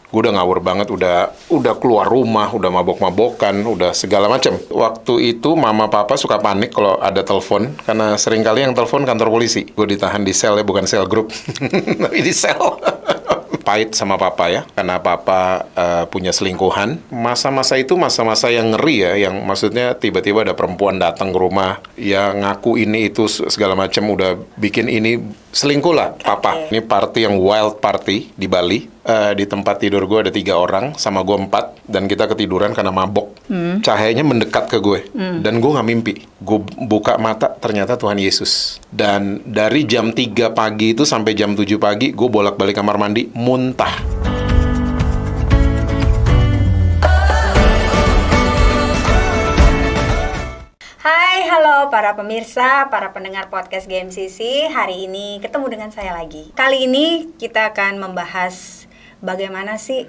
Gue udah ngawur banget, udah keluar rumah, udah mabok-mabokan, udah segala macam. Waktu itu mama papa suka panik kalau ada telepon, karena sering kali yang telepon kantor polisi. Gue ditahan di sel ya, bukan sel grup, tapi di sel. Pahit sama papa ya, karena papa punya selingkuhan. Masa-masa itu masa-masa yang ngeri ya, yang maksudnya tiba-tiba ada perempuan datang ke rumah, ya ngaku ini itu segala macam, udah bikin ini selingkuh lah papa. Ini party yang wild party di Bali. Di tempat tidur gue ada 3 orang, sama gue 4, dan kita ketiduran karena mabok. Cahayanya mendekat ke gue, dan gue nggak mimpi. Gue buka mata, ternyata Tuhan Yesus. Dan dari jam 3 pagi itu sampai jam 7 pagi, gue bolak-balik kamar mandi, muntah. Hai, halo para pemirsa, para pendengar podcast GMCC. Hari ini ketemu dengan saya lagi. Kali ini kita akan membahas bagaimana sih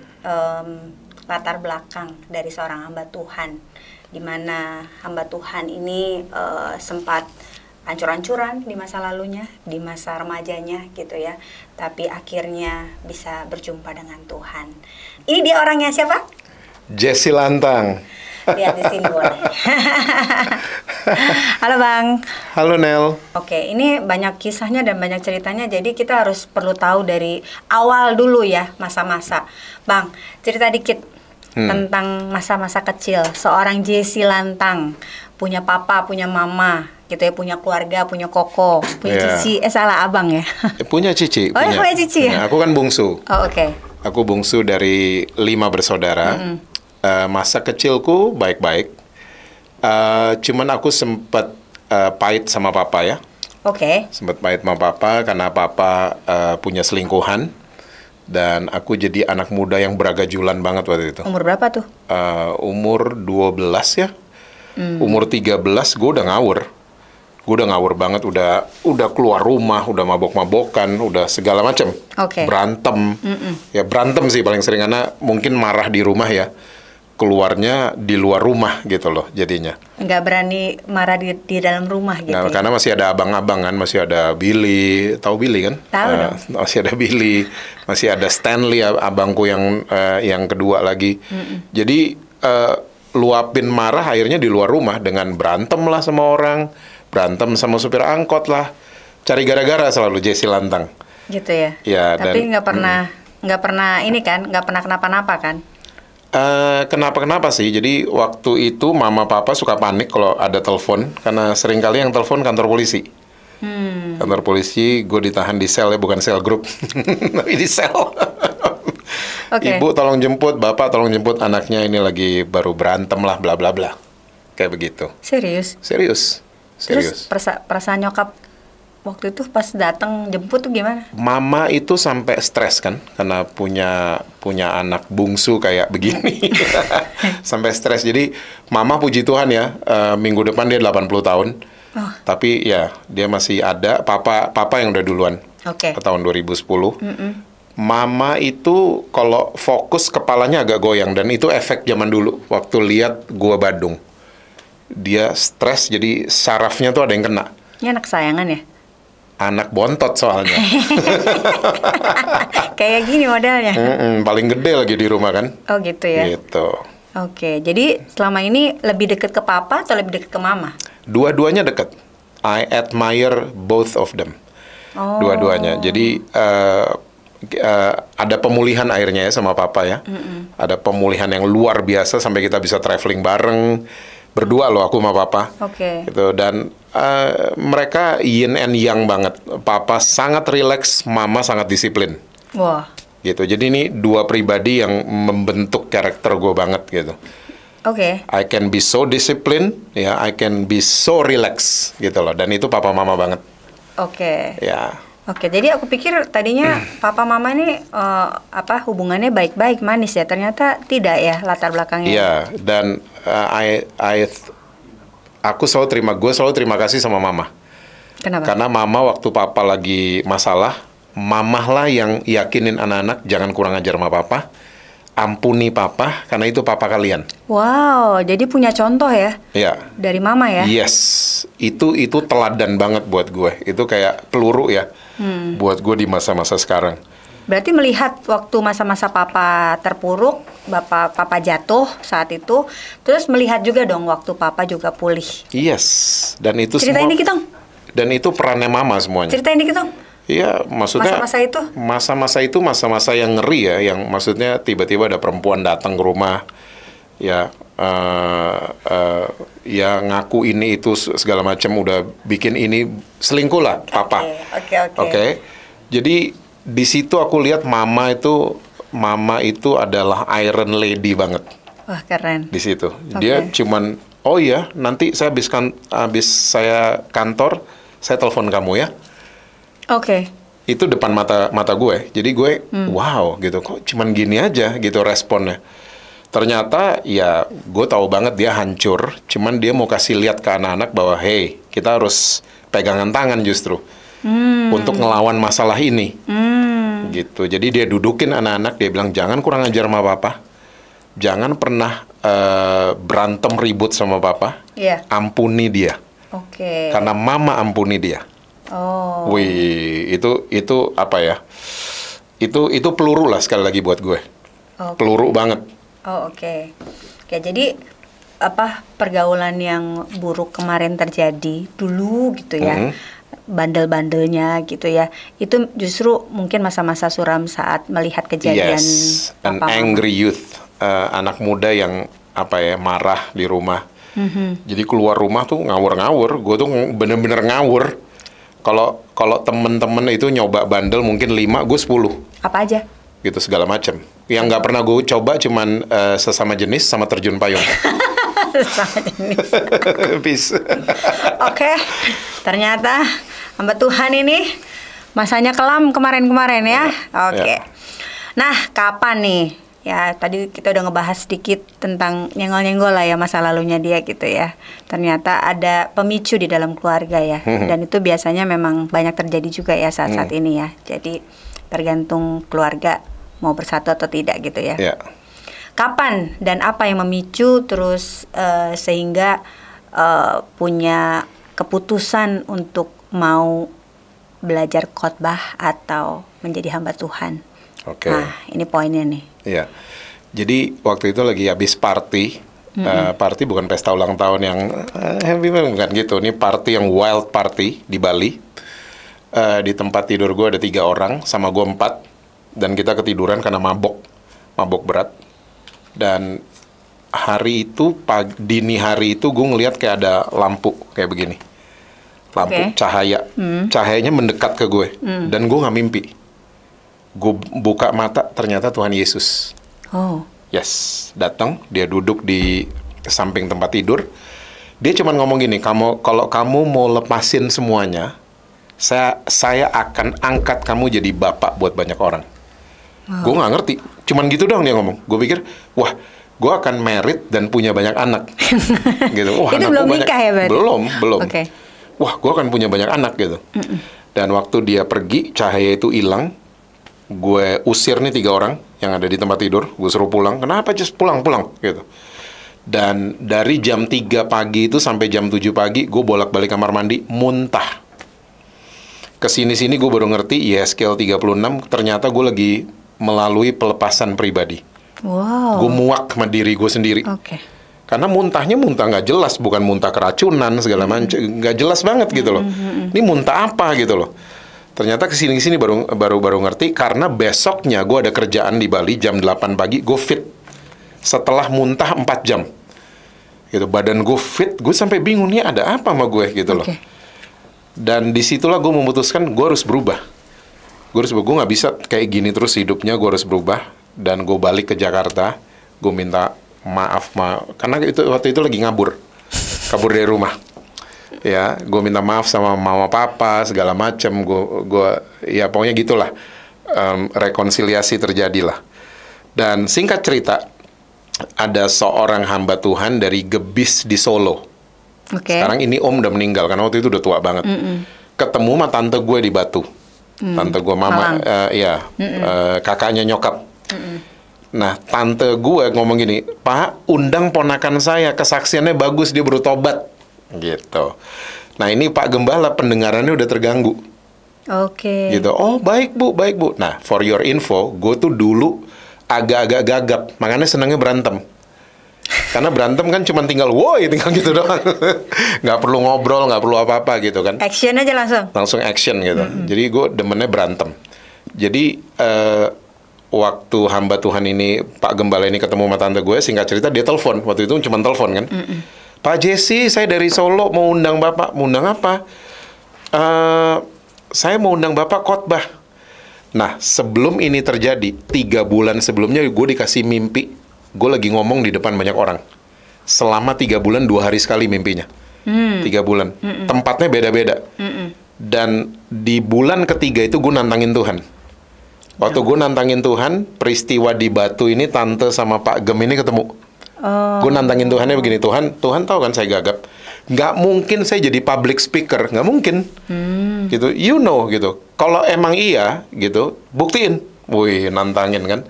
latar belakang dari seorang hamba Tuhan, di mana hamba Tuhan ini sempat hancur-hancuran di masa lalunya, di masa remajanya gitu ya, tapi akhirnya bisa berjumpa dengan Tuhan. Ini dia orangnya siapa? Jesse Lantang. Lihat di sini boleh. Halo Bang. Halo Nel. Oke, ini banyak kisahnya dan banyak ceritanya, jadi kita harus perlu tahu dari awal dulu ya, masa-masa. Bang, cerita dikit tentang masa-masa kecil seorang Jesse Lantang. Punya papa, punya mama, gitu ya, punya keluarga, punya koko, punya cici. Salah abang ya? Punya cici. Oh, punya cici ya? Aku kan bungsu. Oh, oke. Aku bungsu dari 5 bersaudara. Masa kecilku baik-baik. Cuman aku sempat pahit sama papa ya. Oke. Sempat pahit sama papa karena papa punya selingkuhan. Dan aku jadi anak muda yang beragajulan banget waktu itu. Umur berapa tuh? Umur 12 ya. Umur 13 gue udah ngawur. Gue udah ngawur banget, udah keluar rumah, udah mabok-mabokan, udah segala macam. Oke. Berantem. Ya berantem sih paling sering, karena mungkin marah di rumah ya. Keluarnya di luar rumah gitu loh jadinya. Nggak berani marah di dalam rumah gitu. Nah, ya? karena masih ada abang-abang kan, masih ada Billy, tahu Billy kan? Tahu dong. Masih ada Billy, masih ada Stanley abangku yang kedua lagi. Jadi luapin marah akhirnya di luar rumah dengan berantem lah sama orang, berantem sama supir angkot lah, cari gara-gara selalu Jesse Lantang. Gitu ya. Ya, tapi dan nggak pernah ini kan, nggak pernah kenapa-napa kan? Kenapa sih? Jadi waktu itu mama papa suka panik kalau ada telepon, karena sering kali yang telepon kantor polisi. Kantor polisi, gue ditahan di sel ya, bukan sel grup, tapi di sel. Okay. Ibu tolong jemput, bapak tolong jemput anaknya, ini lagi baru berantem lah, bla bla bla, kayak begitu. Serius? Serius. Terus perasaan nyokap waktu itu pas datang jemput tuh gimana? Mama itu sampai stres kan, karena punya anak bungsu kayak begini. Sampai stres. Jadi mama puji Tuhan ya, minggu depan dia 80 tahun. Oh. Tapi ya dia masih ada. Papa yang udah duluan. Oke. Tahun 2010. Mama itu kalau fokus kepalanya agak goyang, dan itu efek zaman dulu waktu lihat gua Badung. Dia stres, jadi sarafnya tuh ada yang kena. Ini anak kesayangan ya? Anak bontot soalnya. Kayak gini modelnya. Paling gede lagi di rumah kan. Oh gitu ya. Gitu. Oke, jadi selama ini lebih deket ke papa atau lebih deket ke mama? Dua-duanya deket. I admire both of them. Oh. Dua-duanya. Jadi ada pemulihan akhirnya ya sama papa ya. Ada pemulihan yang luar biasa sampai kita bisa traveling bareng. Berdua loh aku sama papa. Oke. Gitu. Dan mereka yin and yang banget. Papa sangat rileks, mama sangat disiplin. Wah. Gitu. Jadi ini dua pribadi yang membentuk karakter gue banget gitu. Oke. I can be so disciplined, ya, I can be so relax gitu loh. Dan itu papa mama banget. Oke. Ya. Oke, jadi aku pikir tadinya papa mama ini hubungannya baik-baik, manis ya. Ternyata tidak ya latar belakangnya. Iya, dan gue selalu terima kasih sama mama. Kenapa? Karena mama waktu papa lagi masalah, mamah lah yang yakinin anak-anak jangan kurang ajar sama papa. Ampuni papa, karena itu papa kalian. Wow, jadi punya contoh ya? Iya. Dari mama ya? Yes, itu teladan banget buat gue. Itu kayak peluru ya, buat gue di masa-masa sekarang. Berarti melihat waktu masa-masa papa terpuruk, papa jatuh saat itu, terus melihat juga dong waktu papa juga pulih. Yes, dan itu Ceritain semua. dikit dong. Dan itu perannya mama semuanya. Ceritain dikit dong. Iya, maksudnya Masa-masa itu? masa-masa yang ngeri ya, yang maksudnya tiba-tiba ada perempuan datang ke rumah, ya, ya ngaku ini itu segala macam, udah bikin ini selingkuh lah, papa. Oke. Jadi di situ aku lihat mama itu adalah Iron Lady banget. Wah, keren. Di situ. Dia cuman, oh ya, nanti saya habis saya kantor, saya telepon kamu ya. Oke. Itu depan mata gue. Jadi gue, wow gitu, kok cuman gini aja gitu responnya. Ternyata ya gue tahu banget dia hancur, cuman dia mau kasih lihat ke anak-anak bahwa hey, kita harus pegangan tangan justru untuk ngelawan masalah ini. Gitu. Jadi dia dudukin anak-anak, dia bilang jangan kurang ajar sama papa. Jangan pernah berantem ribut sama papa. Iya. Ampuni dia. Oke. Karena mama ampuni dia. Oh. Wih, itu apa ya? Itu peluru lah sekali lagi buat gue. Peluru banget. Oh, oke. Oke, jadi apa pergaulan yang buruk kemarin terjadi dulu gitu ya. Bandel-bandelnya gitu ya. Itu justru mungkin masa-masa suram saat melihat kejadian an angry youth, anak muda yang apa ya, marah di rumah. Jadi keluar rumah tuh ngawur-ngawur. Gue tuh bener-bener ngawur. Kalau temen-temen itu nyoba bandel mungkin 5, gue 10. Apa aja? Gitu segala macam. Yang nggak pernah gue coba cuman sesama jenis sama terjun payung. Sesama jenis. Peace. Oke. Ternyata hamba Tuhan ini masanya kelam kemarin-kemarin ya. Oke. Nah, kapan nih? Ya, tadi kita udah ngebahas sedikit tentang nyenggol-nyenggol lah ya masa lalunya dia gitu ya. Ternyata ada pemicu di dalam keluarga ya. Dan itu biasanya memang banyak terjadi juga ya saat-saat ini ya. Jadi tergantung keluarga mau bersatu atau tidak gitu ya. Kapan dan apa yang memicu terus sehingga punya keputusan untuk mau belajar khotbah atau menjadi hamba Tuhan? Oke. Nah, ini poinnya nih. Iya. Jadi waktu itu lagi habis party. Party bukan pesta ulang tahun yang happy bukan gitu. Ini party yang wild party di Bali. Di tempat tidur gue ada 3 orang, sama gue 4. Dan kita ketiduran karena mabok berat. Dan hari itu, dini hari itu gue ngeliat kayak ada lampu kayak begini. Lampu cahaya. Cahayanya mendekat ke gue. Dan gue nggak mimpi. Gue buka mata, ternyata Tuhan Yesus. Oh. Yes, datang, dia duduk di samping tempat tidur. Dia cuma ngomong gini, kalau kamu mau lepasin semuanya, saya akan angkat kamu jadi bapak buat banyak orang. Gue nggak ngerti, cuman gitu doang dia ngomong. Gue pikir, wah, gue akan married dan punya banyak anak. Gitu. Wah, itu belum nikah ya berarti? Belum. Okay. Wah, gue akan punya banyak anak gitu. Dan waktu dia pergi, cahaya itu hilang. Gue usir nih 3 orang yang ada di tempat tidur. Gue suruh pulang. Kenapa? Just pulang gitu. Dan dari jam 3 pagi itu sampai jam 7 pagi, gue bolak-balik kamar mandi, muntah. Kesini-sini gue baru ngerti, Yeskel 36, ternyata gue lagi melalui pelepasan pribadi. Wow. Gue muak sama diri gue sendiri. Oke. Karena muntahnya muntah nggak jelas, bukan muntah keracunan segala macam, nggak jelas banget gitu loh. Ini muntah apa gitu loh. Ternyata kesini baru ngerti, karena besoknya gue ada kerjaan di Bali jam 8 pagi, gue fit. Setelah muntah 4 jam. Gitu, badan gue fit, gue sampai bingung, nih ada apa sama gue gitu loh. Dan disitulah gue memutuskan, gue harus berubah. Gue nggak bisa kayak gini terus hidupnya, gue harus berubah. Dan gue balik ke Jakarta, gue minta maaf, karena waktu itu lagi kabur dari rumah. Ya, gue minta maaf sama mama papa segala macam. Gue ya pokoknya gitulah, rekonsiliasi terjadilah. Dan singkat cerita, ada seorang hamba Tuhan dari Gebis di Solo. Sekarang ini om udah meninggal karena waktu itu udah tua banget. Ketemu sama tante gue di Batu. Tante gue mama, kakaknya nyokap. Nah, tante gue ngomong gini, Pak, undang ponakan saya, kesaksiannya bagus, dia baru tobat. Gitu. Nah, ini Pak Gembala pendengarannya udah terganggu. Oke. Gitu. Oh, baik Bu, baik Bu. Nah, for your info, gue tuh dulu agak-agak gagap, makanya senangnya berantem. Karena berantem kan cuma tinggal woi, tinggal gitu doang. Nggak perlu ngobrol, nggak perlu apa-apa gitu kan. Action aja langsung. Langsung action gitu. Jadi gue demennya berantem. Jadi waktu hamba Tuhan ini, Pak Gembala ini ketemu sama tante gue, singkat cerita dia telepon. Waktu itu cuma telepon kan. Pak Jesse, saya dari Solo mau undang Bapak. Mau undang apa? Saya mau undang Bapak khotbah. Nah, sebelum ini terjadi, 3 bulan sebelumnya gue dikasih mimpi. Gue lagi ngomong di depan banyak orang. Selama 3 bulan, 2 hari sekali mimpinya. 3 bulan. Tempatnya beda-beda. Dan di bulan ketiga itu gue nantangin Tuhan. Waktu gue nantangin Tuhan, peristiwa di Batu ini tante sama Pak Gem ini ketemu. Gue nantangin Tuhannya begini, Tuhan tahu kan saya gagap. Nggak mungkin saya jadi public speaker, nggak mungkin. Gitu, you know gitu. Kalau emang iya, gitu, buktiin. Wih, nantangin kan.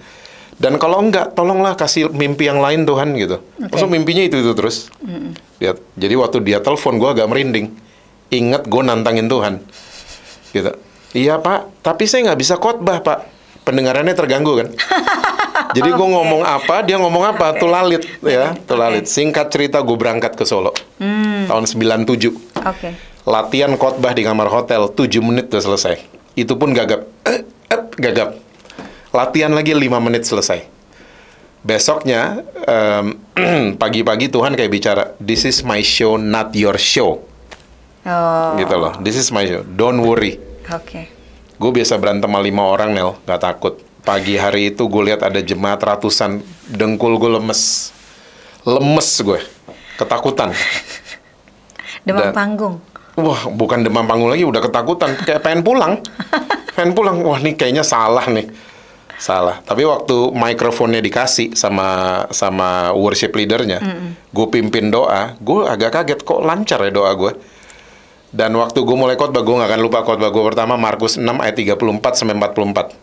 Dan kalau enggak, tolonglah kasih mimpi yang lain Tuhan gitu. Maksud mimpinya itu terus. Jadi waktu dia telepon, gue agak merinding. Ingat gue nantangin Tuhan. Gitu. Iya Pak, tapi saya nggak bisa khotbah Pak. Pendengarannya terganggu kan. Jadi gue ngomong apa, dia ngomong apa, tulalit ya, tulalit. Singkat cerita gue berangkat ke Solo. Tahun 97. Latihan khotbah di kamar hotel, 7 menit udah selesai. Itu pun gagap. Gagap. Latihan lagi 5 menit selesai. Besoknya, pagi-pagi Tuhan kayak bicara, this is my show, not your show. Gitu loh, this is my show, don't worry. Gue biasa berantem sama 5 orang, Nel, gak takut. Pagi hari itu gue lihat ada jemaat ratusan, dengkul gue lemes. Lemes gue, ketakutan. Demam panggung. Wah, bukan demam panggung lagi, udah ketakutan. Kayak pengen pulang. Pengen pulang, wah ini kayaknya salah nih. Salah. Tapi waktu mikrofonnya dikasih sama worship leadernya, gue pimpin doa, gue agak kaget, kok lancar ya doa gue. Dan waktu gue mulai khotbah, gue gak akan lupa khotbah gue pertama, Markus 6 ayat 34-44.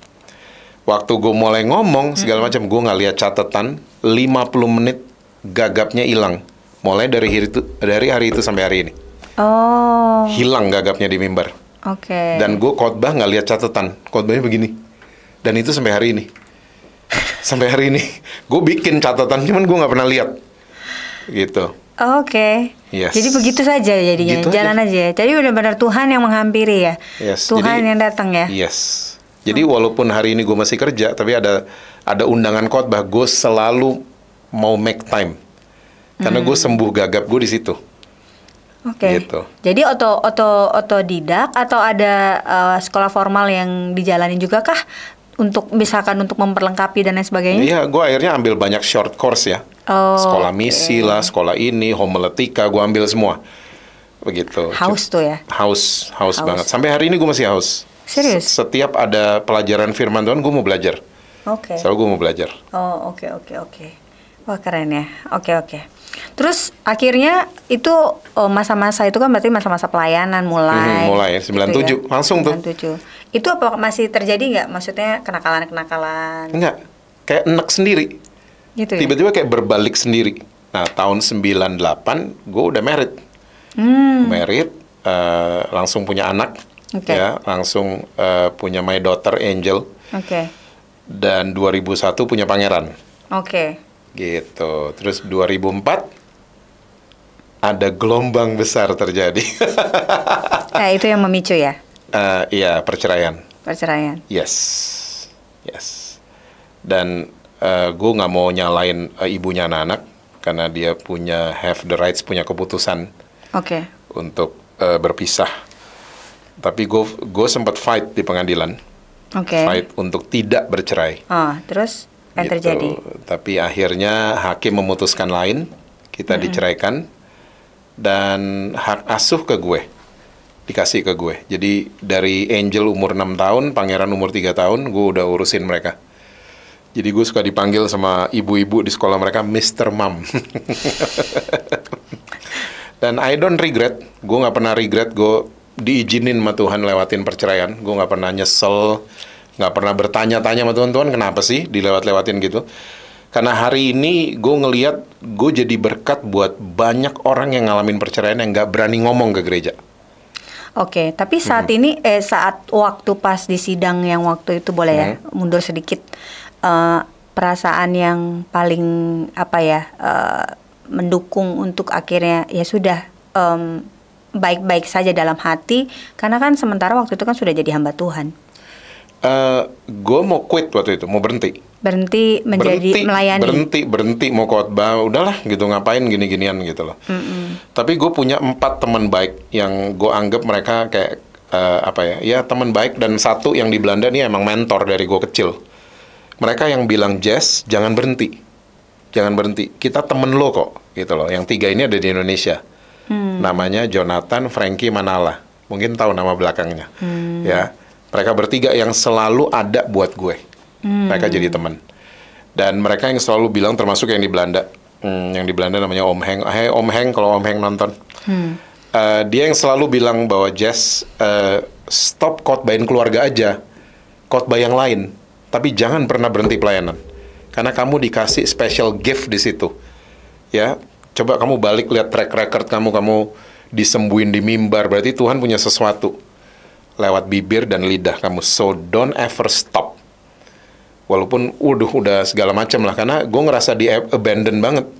Waktu gue mulai ngomong, segala macam, gue gak lihat catatan, 50 menit gagapnya hilang. Mulai dari hari itu sampai hari ini. Hilang gagapnya di mimbar. Dan gue khotbah gak lihat catatan, khotbahnya begini. Dan itu sampai hari ini. Sampai hari ini. Gue bikin catatan, cuman gue gak pernah lihat. Gitu. Yes. Jadi begitu saja jadinya, gitu jalan aja. Jadi benar-benar Tuhan yang menghampiri ya. Tuhan yang datang ya. Yes. Jadi walaupun hari ini gue masih kerja, tapi ada undangan khotbah, gue selalu mau make time. Karena gue sembuh gagap gue di situ. Gitu. Jadi otodidak atau ada sekolah formal yang dijalani juga kah? Untuk misalkan untuk memperlengkapi dan lain sebagainya? Iya, gue akhirnya ambil banyak short course ya. Sekolah misi lah, sekolah ini, homiletika, gue ambil semua. Begitu. Haus tuh ya? Haus banget. Sampai hari ini gue masih haus. Serius? Setiap ada pelajaran firman Tuhan, gue mau belajar. Selalu gue mau belajar. Oke. Wah, keren ya. Oke. Terus akhirnya itu masa-masa itu kan berarti masa-masa pelayanan mulai. Mulai 97 gitu ya? Langsung 97. Tuh. Itu apa masih terjadi nggak? Maksudnya kenakalan? Enggak, kayak enek sendiri. Gitu ya? Tiba-tiba kayak berbalik sendiri. Nah, tahun 98 gue udah married. Married, langsung punya anak. Ya, langsung punya my daughter Angel. Dan 2001 punya pangeran. Gitu. Terus 2004 ada gelombang besar terjadi. Nah, itu yang memicu ya? Iya, perceraian. Yes. Dan gue nggak mau nyalain ibunya anak-anak karena dia have the rights, punya keputusan untuk berpisah. Tapi gue sempat fight di pengadilan. Fight untuk tidak bercerai. Terus yang terjadi? Tapi akhirnya hakim memutuskan lain, kita diceraikan, dan hak asuh dikasih ke gue. Jadi dari Angel umur 6 tahun, Pangeran umur 3 tahun, gue udah urusin mereka. Jadi gue suka dipanggil sama ibu-ibu di sekolah mereka Mr. Mom. Dan I don't regret, gue gak pernah regret, gue diizinin sama Tuhan lewatin perceraian. Gue gak pernah nyesel, gak pernah bertanya-tanya sama Tuhan, kenapa sih dilewat-lewatin gitu. Karena hari ini gue ngelihat gue jadi berkat buat banyak orang yang ngalamin perceraian yang gak berani ngomong ke gereja. Oke, tapi saat ini saat waktu pas di sidang yang waktu itu boleh ya mundur sedikit, perasaan yang paling apa ya mendukung untuk akhirnya ya sudah baik-baik saja dalam hati, karena kan sementara waktu itu kan sudah jadi hamba Tuhan. Gue mau quit waktu itu, mau berhenti Menjadi melayani. Berhenti mau khotbah, udahlah gitu, ngapain gini-ginian gitu loh. Tapi gue punya 4 teman baik yang gue anggap mereka kayak ya teman baik, dan satu yang di Belanda nih emang mentor dari gue kecil. Mereka yang bilang, Jess, jangan berhenti, kita temen lo kok gitu loh. Yang 3 ini ada di Indonesia, namanya Jonathan, Frankie, Manala, mungkin tahu nama belakangnya. Ya, mereka bertiga yang selalu ada buat gue. Mereka jadi teman. Dan mereka yang selalu bilang, termasuk yang di Belanda. Yang di Belanda namanya Om Heng. Hey Om Heng, kalau Om Heng nonton. Dia yang selalu bilang bahwa Jess, stop khotbahin keluarga aja. Khotbah yang lain. Tapi jangan pernah berhenti pelayanan. Karena kamu dikasih special gift di situ. Ya, coba kamu balik lihat track record kamu disembuhin di mimbar. Berarti Tuhan punya sesuatu lewat bibir dan lidah kamu. So don't ever stop. Walaupun udah segala macam lah, karena gue ngerasa di abandon banget.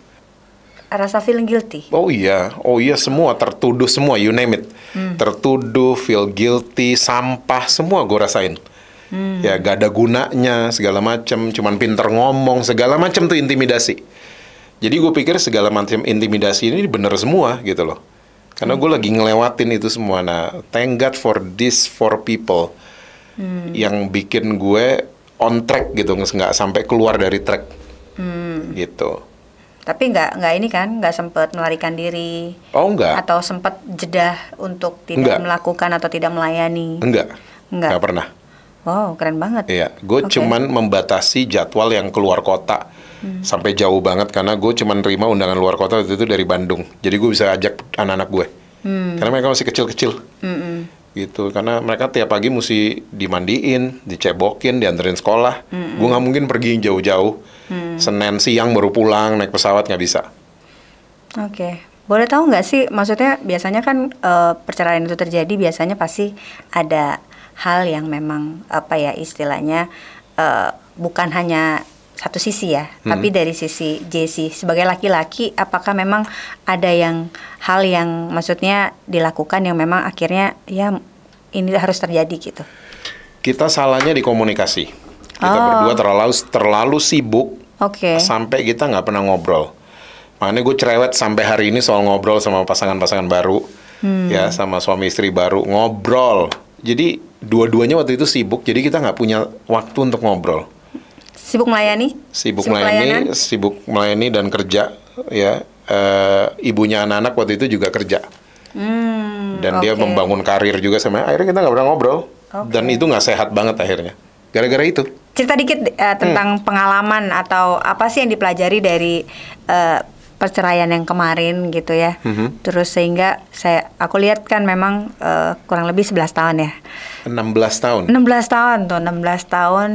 Rasa feeling guilty. Oh iya semua tertuduh semua, you name it. Tertuduh, feel guilty, sampah semua gue rasain. Ya gak ada gunanya segala macam, cuman pinter ngomong segala macam tuh intimidasi. Jadi gue pikir segala macam intimidasi ini bener semua gitu loh. Karena gue lagi ngelewatin itu semua. Nah, thank God for this 4 people yang bikin gue on track gitu, nggak sampai keluar dari track gitu. Tapi nggak ini kan, nggak sempat melarikan diri? Oh enggak. Atau sempat jeda untuk tidak melakukan atau tidak melayani? Enggak pernah. Wow, keren banget. Iya, gue cuman membatasi jadwal yang keluar kota sampai jauh banget, karena gue cuman nerima undangan luar kota itu dari Bandung. Jadi gue bisa ajak anak-anak gue, karena mereka masih kecil-kecil. Gitu, karena mereka tiap pagi mesti dimandiin, dicebokin, dianterin sekolah. Gue nggak mungkin pergi jauh-jauh. Senin siang baru pulang, naik pesawat nggak bisa. Oke. Boleh tahu nggak sih, maksudnya biasanya kan perceraian itu terjadi, biasanya pasti ada hal yang memang apa ya istilahnya bukan hanya satu sisi ya, tapi dari sisi JC sebagai laki-laki, apakah memang ada hal yang maksudnya dilakukan yang memang akhirnya ya ini harus terjadi gitu? Kita salahnya di komunikasi. Kita berdua terlalu sibuk sampai kita nggak pernah ngobrol. Makanya gue cerewet sampai hari ini soal ngobrol sama pasangan-pasangan baru, ya sama suami istri baru, ngobrol. Jadi dua-duanya waktu itu sibuk, jadi kita nggak punya waktu untuk ngobrol. Sibuk melayani? Sibuk melayani dan kerja, ya. Ibunya anak-anak waktu itu juga kerja. Dan dia membangun karir juga sama. Akhirnya kita nggak pernah ngobrol. Dan itu nggak sehat banget akhirnya. Gara-gara itu. Cerita dikit tentang pengalaman atau apa sih yang dipelajari dari perceraian yang kemarin gitu ya. Terus sehingga aku lihat kan memang kurang lebih 11 tahun ya. 16 tahun. 16 tahun.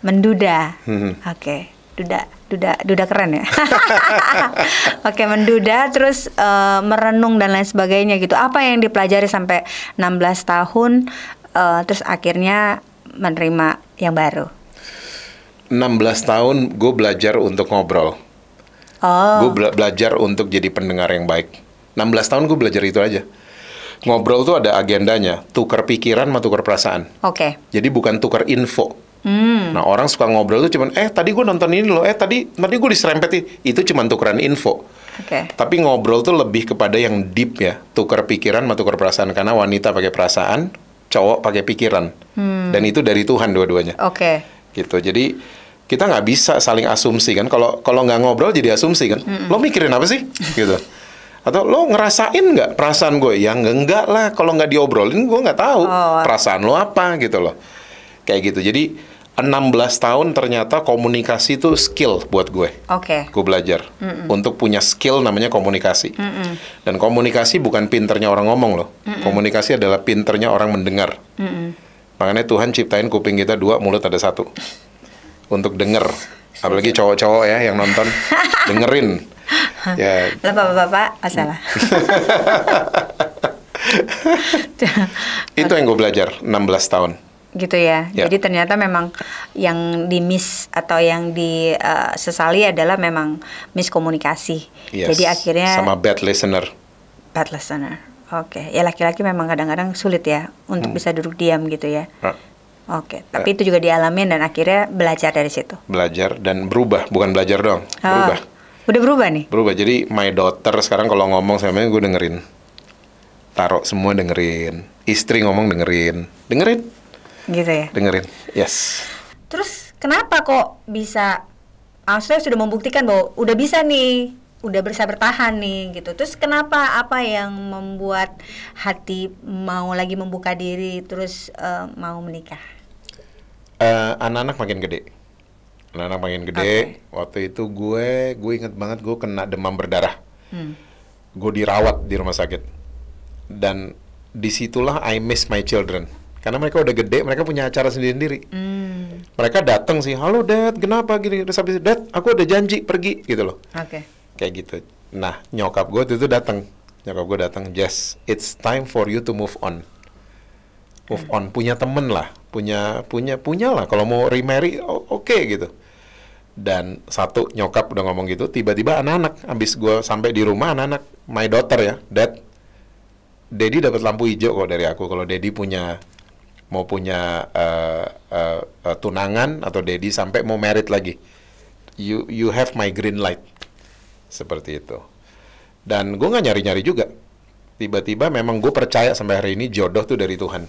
Menduda. Oke. Duda keren ya. Oke, menduda terus merenung dan lain sebagainya gitu. Apa yang dipelajari sampai 16 tahun terus akhirnya menerima yang baru? 16 tahun gue belajar untuk ngobrol. Gue belajar untuk jadi pendengar yang baik. 16 tahun gue belajar itu aja. Ngobrol tuh ada agendanya, tukar pikiran sama tukar perasaan. Jadi bukan tukar info. Nah, orang suka ngobrol tuh cuman tadi gue nonton ini loh, tadi gue diserempet, itu cuman tukeran info. Tapi ngobrol tuh lebih kepada yang deep ya, tukar pikiran sama tukar perasaan, karena wanita pakai perasaan, cowok pakai pikiran. Dan itu dari Tuhan dua-duanya. Gitu. Jadi kita nggak bisa saling asumsi kan. Kalau nggak ngobrol jadi asumsi kan. Lo mikirin apa sih? Gitu. Atau lo ngerasain nggak perasaan gue? Ya enggak lah. Kalau nggak diobrolin gue nggak tahu perasaan lo apa gitu loh. Kayak gitu. Jadi 16 tahun ternyata komunikasi itu skill buat gue. Gue belajar untuk punya skill namanya komunikasi. Dan komunikasi bukan pinternya orang ngomong loh. Komunikasi adalah pinternya orang mendengar. Makanya Tuhan ciptain kuping kita 2, mulut ada 1. Untuk denger. Apalagi cowok-cowok ya yang nonton, dengerin. Ya. Bapak-bapak, masalah. Itu yang gue belajar 16 tahun. Gitu ya. Ya. Jadi ternyata memang yang di-miss atau yang disesali adalah memang miskomunikasi. Yes. Jadi akhirnya Sama bad listener. bad listener. Oke. Ya laki-laki memang kadang-kadang sulit ya untuk bisa duduk diam gitu ya. Oke. Tapi itu juga dialamin dan akhirnya belajar dari situ. Belajar dan berubah, bukan belajar doang. Berubah. Udah berubah nih? Berubah. Jadi my daughter sekarang kalau ngomong sama gue dengerin. Taruh semua dengerin. Istri ngomong dengerin. Dengerin. Gitu ya. Dengerin. Yes. Terus kenapa kok bisa? Maksudnya sudah membuktikan bahwa udah bisa nih, udah bisa bertahan nih gitu. Terus kenapa, apa yang membuat hati mau lagi membuka diri terus mau menikah? Anak-anak makin gede. Anak-anak makin gede. Waktu itu gue inget banget gue kena demam berdarah. Gue dirawat di rumah sakit. Dan disitulah I miss my children. Karena mereka udah gede, mereka punya acara sendiri-sendiri. Mereka datang sih, halo Dad, kenapa gini? Terus habis, Dad, aku udah janji pergi, gitu loh. Kayak gitu. Nah, nyokap gue itu datang. Nyokap gue datang, Jess, it's time for you to move on. Move on, punya temen lah, punya lah. Kalau mau remarry, oke, gitu. Dan satu, nyokap udah ngomong gitu, tiba-tiba anak-anak, habis gue sampai di rumah, anak-anak, my daughter ya, Dad, Daddy dapat lampu hijau kok dari aku. Kalau Daddy mau punya tunangan atau Daddy sampai mau married lagi, you have my green light, seperti itu. Dan gue nggak nyari-nyari juga, tiba-tiba memang gue percaya sampai hari ini jodoh tuh dari Tuhan,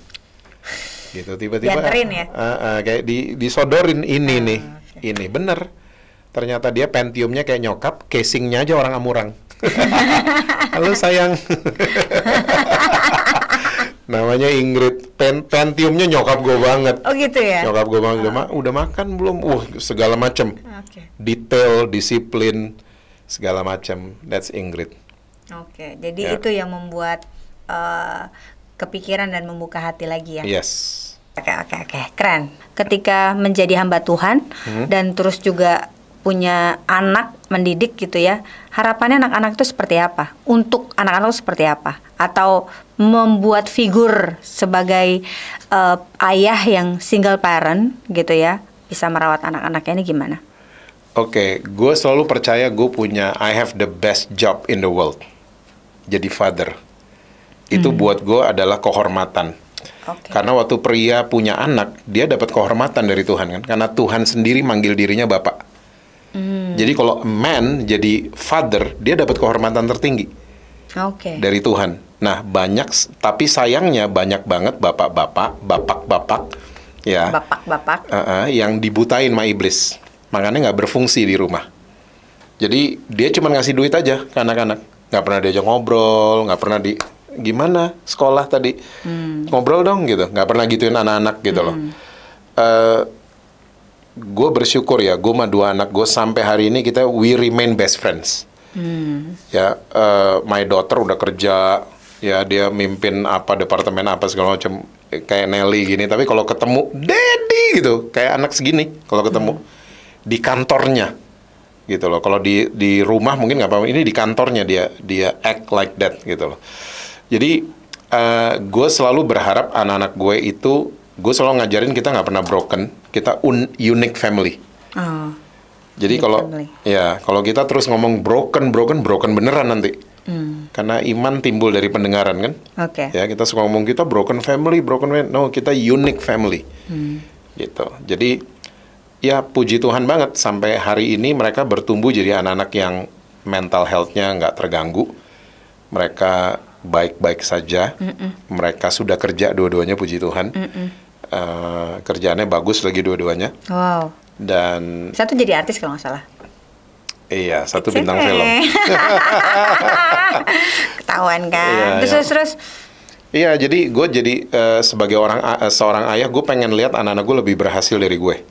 gitu. Tiba-tiba ya? Kayak disodorin ini nih, ini bener. Ternyata dia Pentiumnya kayak nyokap, casingnya aja orang Amurang. Halo sayang. Namanya Ingrid. Pentiumnya nyokap gue banget. Oh gitu ya? Nyokap gue banget. Udah makan belum? Segala macem. Detail, disiplin, segala macam. That's Ingrid. Oke, jadi itu yang membuat kepikiran dan membuka hati lagi ya? Yes. Oke, keren. Ketika menjadi hamba Tuhan dan terus juga punya anak, mendidik gitu ya, harapannya anak-anak itu seperti apa? Untuk anak-anak itu seperti apa? Atau membuat figur sebagai ayah yang single parent gitu ya, bisa merawat anak-anaknya ini gimana? Oke, gue selalu percaya I have the best job in the world. Jadi father. Itu buat gue adalah kehormatan. Karena waktu pria punya anak, dia dapat kehormatan dari Tuhan kan? Karena Tuhan sendiri manggil dirinya Bapak. Jadi kalau man jadi father, dia dapat kehormatan tertinggi dari Tuhan. Nah, tapi sayangnya banyak banget bapak-bapak ya, yang dibutain sama iblis, makanya nggak berfungsi di rumah. Jadi dia cuma ngasih duit aja ke anak-anak, nggak pernah diajak ngobrol, nggak pernah gimana sekolah tadi, ngobrol dong gitu, nggak pernah gituin anak-anak gitu loh. Gue bersyukur ya, gue sama dua anak gue sampai hari ini we remain best friends. Ya, my daughter udah kerja, ya dia mimpin departemen segala macam kayak Nelly gini. Tapi kalau ketemu Daddy gitu, kayak anak segini kalau ketemu di kantornya gitu loh. Kalau di rumah mungkin nggak apa-apa, ini di kantornya dia act like that gitu loh. Jadi gue selalu berharap anak-anak gue itu, gue selalu ngajarin kita nggak pernah broken, kita unique family. Jadi kalau kita terus ngomong broken beneran nanti. Karena iman timbul dari pendengaran kan. Ya, kita suka ngomong kita broken family. No, kita unique family. Gitu. Jadi ya puji Tuhan banget sampai hari ini mereka bertumbuh jadi anak-anak yang mental health-nya nggak terganggu. Mereka baik-baik saja. Mereka sudah kerja dua-duanya, puji Tuhan. Kerjaannya bagus lagi dua-duanya. Wow. Dan satu jadi artis kalau nggak salah. Iya, satu bintang film. Ketahuan kan. Iya, terus. Iya, jadi gue sebagai seorang ayah, gue pengen lihat anak-anak gue lebih berhasil dari gue.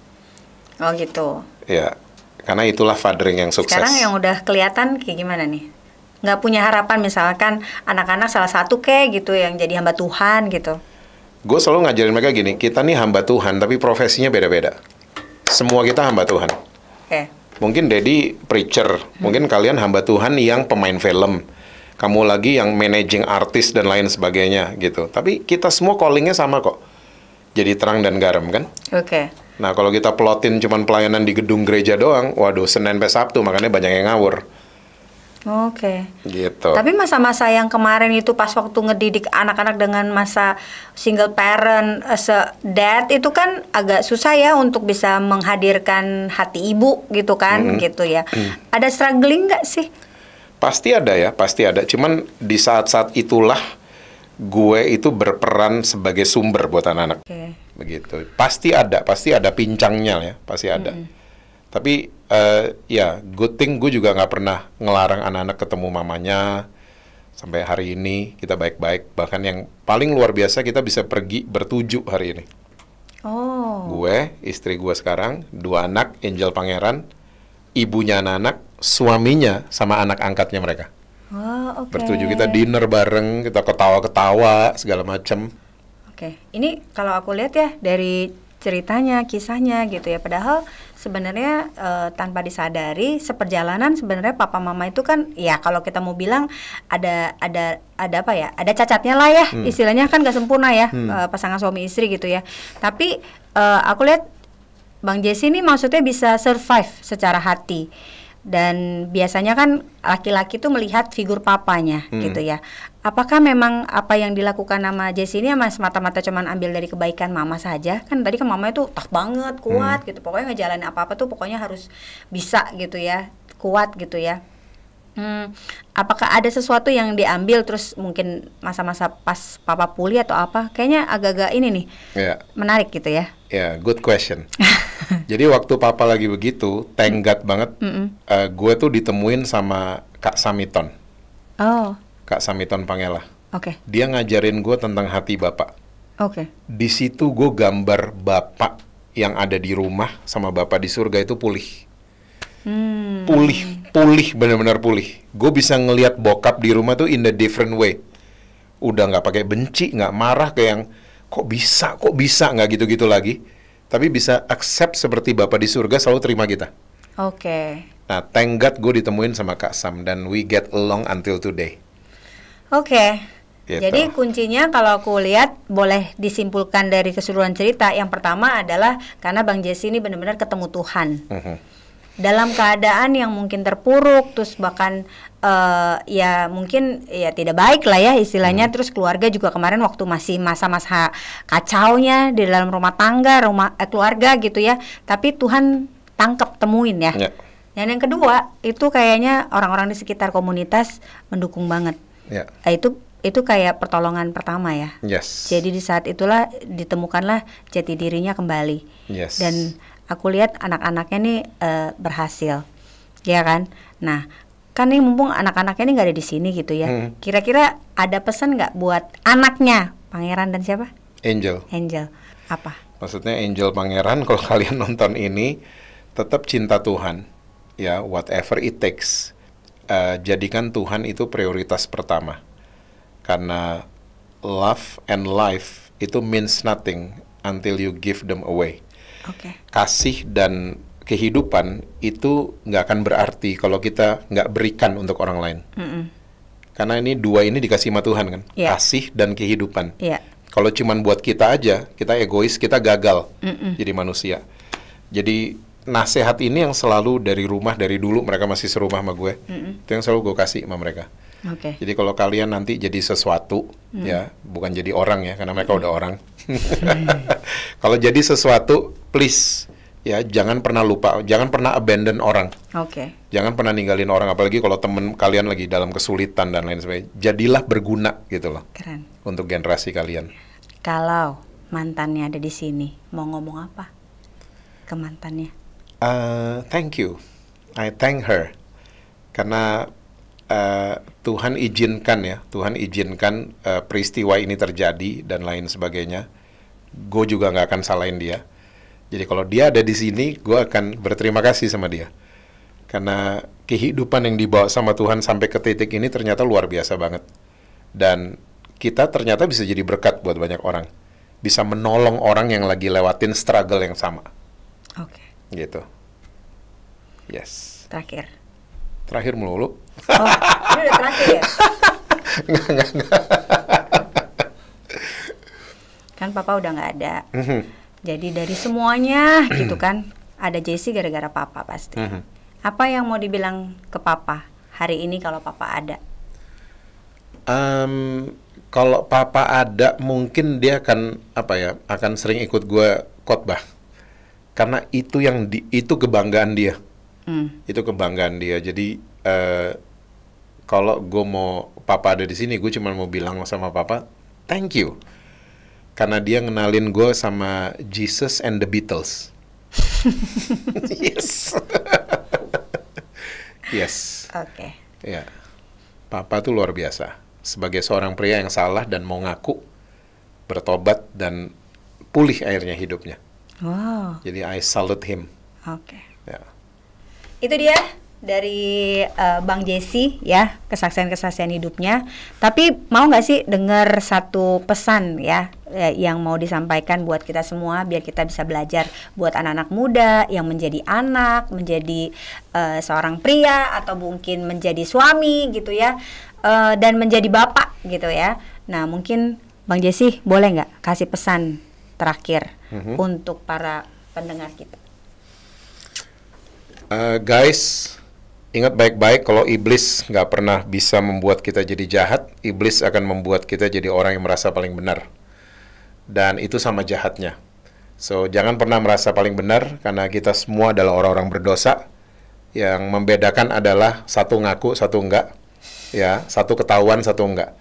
Oh gitu. Iya, karena itulah fathering yang sukses. Sekarang yang udah kelihatan kayak gimana nih? Nggak punya harapan misalkan anak-anak salah satu kayak gitu yang jadi hamba Tuhan gitu. Gue selalu ngajarin mereka gini, kita nih hamba Tuhan tapi profesinya beda-beda. Semua kita hamba Tuhan. Mungkin Daddy preacher, mungkin kalian hamba Tuhan yang pemain film. kamu lagi yang managing artis dan lain sebagainya gitu. Tapi kita semua callingnya sama kok. Jadi terang dan garam kan? Oke. Nah kalau kita plotin cuman pelayanan di gedung gereja doang, waduh Senin sampai Sabtu makanya banyak yang ngawur. Oke. Gitu. Tapi masa-masa yang kemarin itu pas waktu ngedidik anak-anak dengan masa single parent as a dad itu kan agak susah ya untuk bisa menghadirkan hati ibu gitu kan, gitu ya. Ada struggling nggak sih? Pasti ada ya, pasti ada. Cuman di saat-saat itulah gue itu berperan sebagai sumber buat anak-anak. Oke. Begitu. Pasti ada pincangnya ya, pasti ada. Tapi ya good thing gue juga nggak pernah ngelarang anak-anak ketemu mamanya. Sampai hari ini kita baik-baik. Bahkan yang paling luar biasa kita bisa pergi bertujuh hari ini. Oh. Gue, istri gue sekarang, 2 anak, Angel Pangeran, ibunya anak-anak, suaminya sama anak angkatnya mereka. Oh, oke. Bertujuh, kita dinner bareng, kita ketawa-ketawa segala macam. Oke. Ini kalau aku lihat ya dari ceritanya, kisahnya gitu ya. Padahal sebenarnya tanpa disadari seperjalanan sebenarnya papa mama itu kan ya kalau kita mau bilang ada apa ya? Ada cacatnya lah ya. Istilahnya kan gak sempurna ya pasangan suami istri gitu ya. Tapi aku lihat Bang Jesse ini maksudnya bisa survive secara hati. Dan biasanya kan laki-laki tuh melihat figur papanya gitu ya. Apakah memang apa yang dilakukan sama Jesse ini semata-mata cuman ambil dari kebaikan mama saja? Kan tadi kan mama itu tough banget, kuat gitu. Pokoknya ngejalanin apa-apa tuh pokoknya harus bisa gitu ya, kuat gitu ya. Apakah ada sesuatu yang diambil terus mungkin masa-masa pas papa pulih atau apa? Kayaknya agak-agak ini nih, menarik gitu ya. Ya, good question. Jadi waktu papa lagi begitu, thank God banget, gue tuh ditemuin sama Kak Samiton. Oh. Kak Samiton Pangela. Oke. Dia ngajarin gue tentang hati bapak. Oke. Di situ gue gambar bapak yang ada di rumah sama bapak di surga itu pulih. Pulih, benar-benar pulih. Gue bisa ngelihat bokap di rumah tuh in a different way. Udah nggak pakai benci, nggak marah kayak yang kok bisa, nggak gitu-gitu lagi. Tapi bisa accept seperti bapak di surga selalu terima kita. Oke. Nah, thank God gue ditemuin sama Kak Sam dan we get along until today. Oke. Gitu. Jadi kuncinya kalau aku lihat boleh disimpulkan dari keseluruhan cerita, yang pertama adalah karena Bang Jesse ini benar-benar ketemu Tuhan. Dalam keadaan yang mungkin terpuruk, terus bahkan ya mungkin ya tidak baik lah ya istilahnya. Terus keluarga juga kemarin waktu masih masa-masa kacaunya di dalam rumah tangga, keluarga gitu ya. Tapi Tuhan tangkap, temuin ya. Dan yang kedua itu kayaknya orang-orang di sekitar komunitas mendukung banget. Itu kayak pertolongan pertama ya. Jadi di saat itulah ditemukanlah jati dirinya kembali. Dan aku lihat anak-anaknya nih berhasil, ya kan? Nah, kan nih mumpung anak-anaknya nih nggak ada di sini gitu ya. Kira-kira ada pesan nggak buat anaknya, Pangeran dan siapa? Angel. Apa? Maksudnya Angel Pangeran, kalau kalian nonton ini, tetap cinta Tuhan, ya whatever it takes. Jadikan Tuhan itu prioritas pertama. Karena love and life itu means nothing until you give them away. Kasih dan kehidupan itu nggak akan berarti kalau kita nggak berikan untuk orang lain. Karena ini dua ini dikasih sama Tuhan kan, kasih dan kehidupan. Kalau cuman buat kita aja, kita egois, kita gagal jadi manusia. Jadi nasihat ini yang selalu dari rumah, dari dulu mereka masih serumah sama gue, itu yang selalu gue kasih sama mereka. Jadi kalau kalian nanti jadi sesuatu, ya bukan jadi orang ya, karena mereka udah orang. Kalau jadi sesuatu, please ya jangan pernah lupa, jangan pernah abandon orang. Jangan pernah ninggalin orang, apalagi kalau temen kalian lagi dalam kesulitan dan lain sebagainya. Jadilah berguna gitu loh. Keren. Untuk generasi kalian. Kalau mantannya ada di sini, mau ngomong apa ke mantannya? Thank you. I thank her. Karena Tuhan izinkan ya, Tuhan izinkan peristiwa ini terjadi dan lain sebagainya. Gue juga nggak akan salahin dia. Jadi kalau dia ada di sini, gue akan berterima kasih sama dia. Karena kehidupan yang dibawa sama Tuhan sampai ke titik ini ternyata luar biasa banget. Dan kita ternyata bisa jadi berkat buat banyak orang. Bisa menolong orang yang lagi lewatin struggle yang sama. Gitu. Yes. Terakhir melulu. Ini udah terakhir ya? Enggak. Kan papa udah nggak ada. Jadi dari semuanya gitu kan, ada Jessie gara-gara papa pasti. Apa yang mau dibilang ke papa hari ini kalau papa ada? Kalau papa ada, mungkin dia akan akan sering ikut gue khotbah. Karena itu itu kebanggaan dia. Itu kebanggaan dia. Jadi kalau gue mau papa ada di sini, gue cuma mau bilang sama papa, thank you. Karena dia ngenalin gue sama Jesus and the Beatles. Yes. Yes. Oke. Ya, papa tuh luar biasa. Sebagai seorang pria yang salah dan mau ngaku, bertobat dan pulih akhirnya hidupnya. Wow. Jadi I salute him. Oke. Ya. Itu dia dari Bang Jessie ya, kesaksian-kesaksian hidupnya. Tapi mau nggak sih dengar satu pesan ya yang mau disampaikan buat kita semua biar kita bisa belajar buat anak-anak muda yang menjadi anak, menjadi seorang pria atau mungkin menjadi suami gitu ya, dan menjadi bapak gitu ya. Nah mungkin Bang Jessie boleh nggak kasih pesan terakhir untuk para pendengar kita? Guys, ingat baik-baik kalau iblis nggak pernah bisa membuat kita jadi jahat. Iblis akan membuat kita jadi orang yang merasa paling benar. Dan itu sama jahatnya. So, jangan pernah merasa paling benar karena kita semua adalah orang-orang berdosa. Yang membedakan adalah satu ngaku, satu enggak. Ya, satu ketahuan, satu enggak.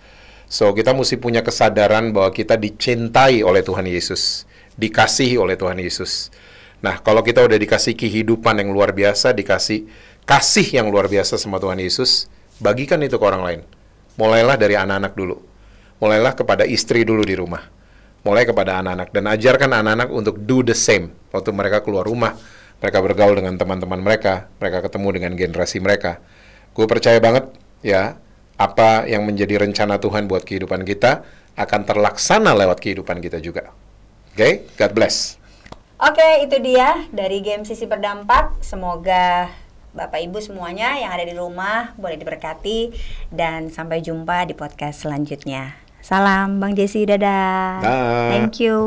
So, kita mesti punya kesadaran bahwa kita dicintai oleh Tuhan Yesus. Dikasihi oleh Tuhan Yesus. Nah, kalau kita udah dikasih kehidupan yang luar biasa, dikasih kasih yang luar biasa sama Tuhan Yesus, bagikan itu ke orang lain. Mulailah dari anak-anak dulu. Mulailah kepada istri dulu di rumah. Mulai kepada anak-anak. Dan ajarkan anak-anak untuk do the same. Waktu mereka keluar rumah, mereka bergaul dengan teman-teman mereka ketemu dengan generasi mereka. Gue percaya banget, ya, apa yang menjadi rencana Tuhan buat kehidupan kita akan terlaksana lewat kehidupan kita juga. Oke? God bless. Oke, itu dia dari Game Sisi Berdampak. Semoga Bapak Ibu semuanya yang ada di rumah boleh diberkati. Dan sampai jumpa di podcast selanjutnya. Salam Bang Jessie, dadah. Dah. Thank you.